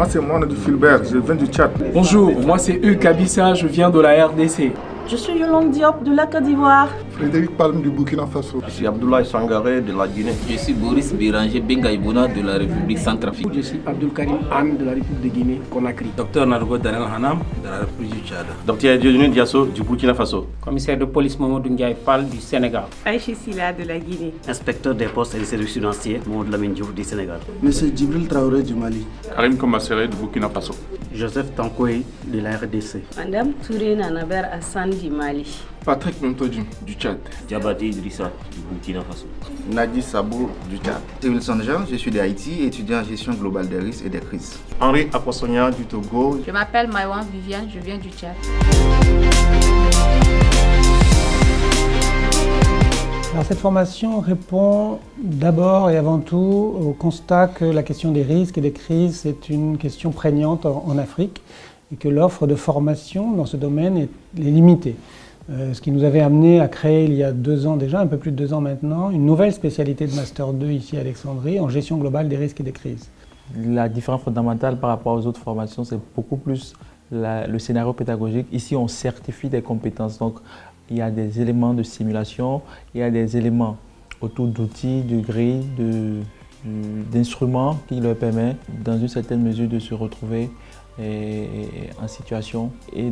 Moi, c'est Mohamed Filbert, je viens du Tchad. Bonjour, moi c'est Hugues Kabissa, je viens de la RDC. Je suis Yolande Diop de la Côte d'Ivoire. Frédéric Palme du Burkina Faso. Je suis Abdoulaye Sangaré de la Guinée. Je suis Boris Béranger Bengaïbouna de la République centrafricaine. Je suis Abdul Karim Anne de la République de Guinée, Conakry. Docteur Nargo Daniel Hanam de la République du Tchad. Docteur Dieudonné Diasso du Burkina Faso. Commissaire de police Mamadou Ndiaye Fall du Sénégal. Aïcha Silla de la Guinée. Inspecteur des postes et des services financiers Mamadou Lamine Diouf du Sénégal. Monsieur Djibril Traoré du Mali. Karim Komassere du Burkina Faso. Joseph Tankoy de la RDC. Madame Touré Nanaber Hassan du Mali. Patrick Montodi du Tchad. Diabaté Idrissa du Burkina Faso. Nadi Sabo du Tchad. Wilson Jean, je suis d'Haïti, étudiant en gestion globale des risques et des crises. Henri Apossognan du Togo. Je m'appelle Maïwan Viviane, je viens du Tchad. Alors cette formation répond d'abord et avant tout au constat que la question des risques et des crises est une question prégnante en Afrique et que l'offre de formation dans ce domaine est limitée. Ce qui nous avait amené à créer il y a 2 ans déjà, un peu plus de 2 ans maintenant, une nouvelle spécialité de Master 2 ici à Alexandrie en gestion globale des risques et des crises. La différence fondamentale par rapport aux autres formations, c'est beaucoup plus le scénario pédagogique. Ici, on certifie des compétences. Donc, il y a des éléments de simulation, il y a des éléments autour d'outils, de grilles, d'instruments qui leur permettent, dans une certaine mesure, de se retrouver en situation et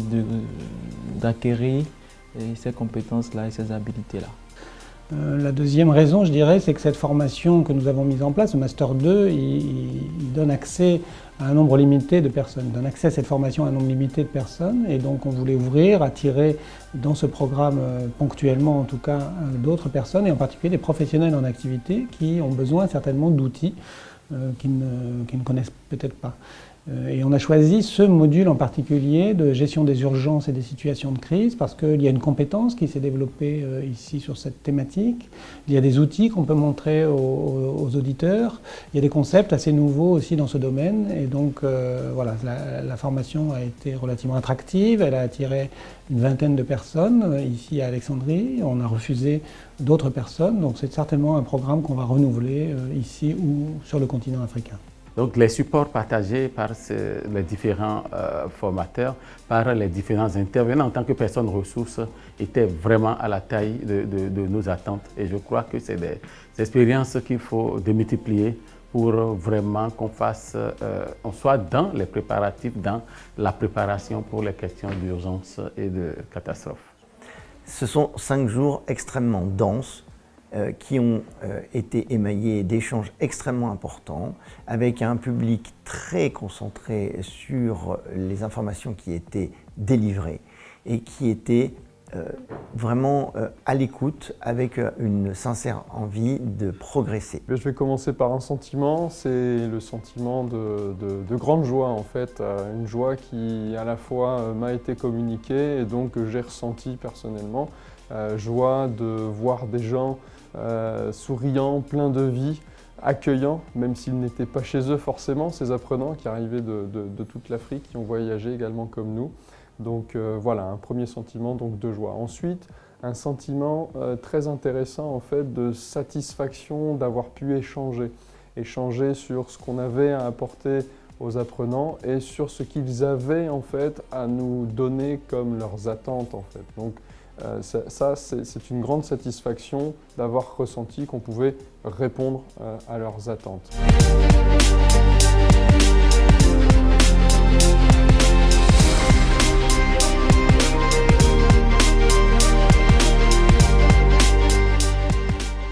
d'acquérir ces compétences-là et ces habilités-là. La deuxième raison, je dirais, c'est que cette formation que nous avons mise en place, le Master 2, il donne accès à un nombre limité de personnes, donne accès à cette formation à un nombre limité de personnes, et donc on voulait ouvrir, attirer dans ce programme, ponctuellement en tout cas, d'autres personnes, et en particulier des professionnels en activité qui ont besoin certainement d'outils qu'ils ne connaissent peut-être pas. Et on a choisi ce module en particulier de gestion des urgences et des situations de crise parce qu'il y a une compétence qui s'est développée ici sur cette thématique. Il y a des outils qu'on peut montrer aux auditeurs. Il y a des concepts assez nouveaux aussi dans ce domaine. Et donc voilà, la formation a été relativement attractive. Elle a attiré une vingtaine de personnes ici à Alexandrie. On a refusé d'autres personnes. Donc c'est certainement un programme qu'on va renouveler ici ou sur le continent africain. Donc les supports partagés par les différents formateurs, par les différents intervenants en tant que personnes ressources étaient vraiment à la taille de nos attentes. Et je crois que c'est des expériences qu'il faut démultiplier pour vraiment on soit dans les préparatifs, dans la préparation pour les questions d'urgence et de catastrophe. Ce sont 5 jours extrêmement denses, qui ont été émaillés d'échanges extrêmement importants, avec un public très concentré sur les informations qui étaient délivrées et qui étaient vraiment à l'écoute, avec une sincère envie de progresser. Je vais commencer par un sentiment, c'est le sentiment de grande joie en fait, une joie qui à la fois m'a été communiquée et donc que j'ai ressenti personnellement, joie de voir des gens souriants, pleins de vie, accueillants, même s'ils n'étaient pas chez eux forcément, ces apprenants qui arrivaient de toute l'Afrique, qui ont voyagé également comme nous. Donc voilà, un premier sentiment donc, de joie. Ensuite, un sentiment très intéressant en fait, de satisfaction d'avoir pu échanger sur ce qu'on avait à apporter aux apprenants et sur ce qu'ils avaient en fait, à nous donner comme leurs attentes. En fait. Donc, c'est une grande satisfaction d'avoir ressenti qu'on pouvait répondre à leurs attentes.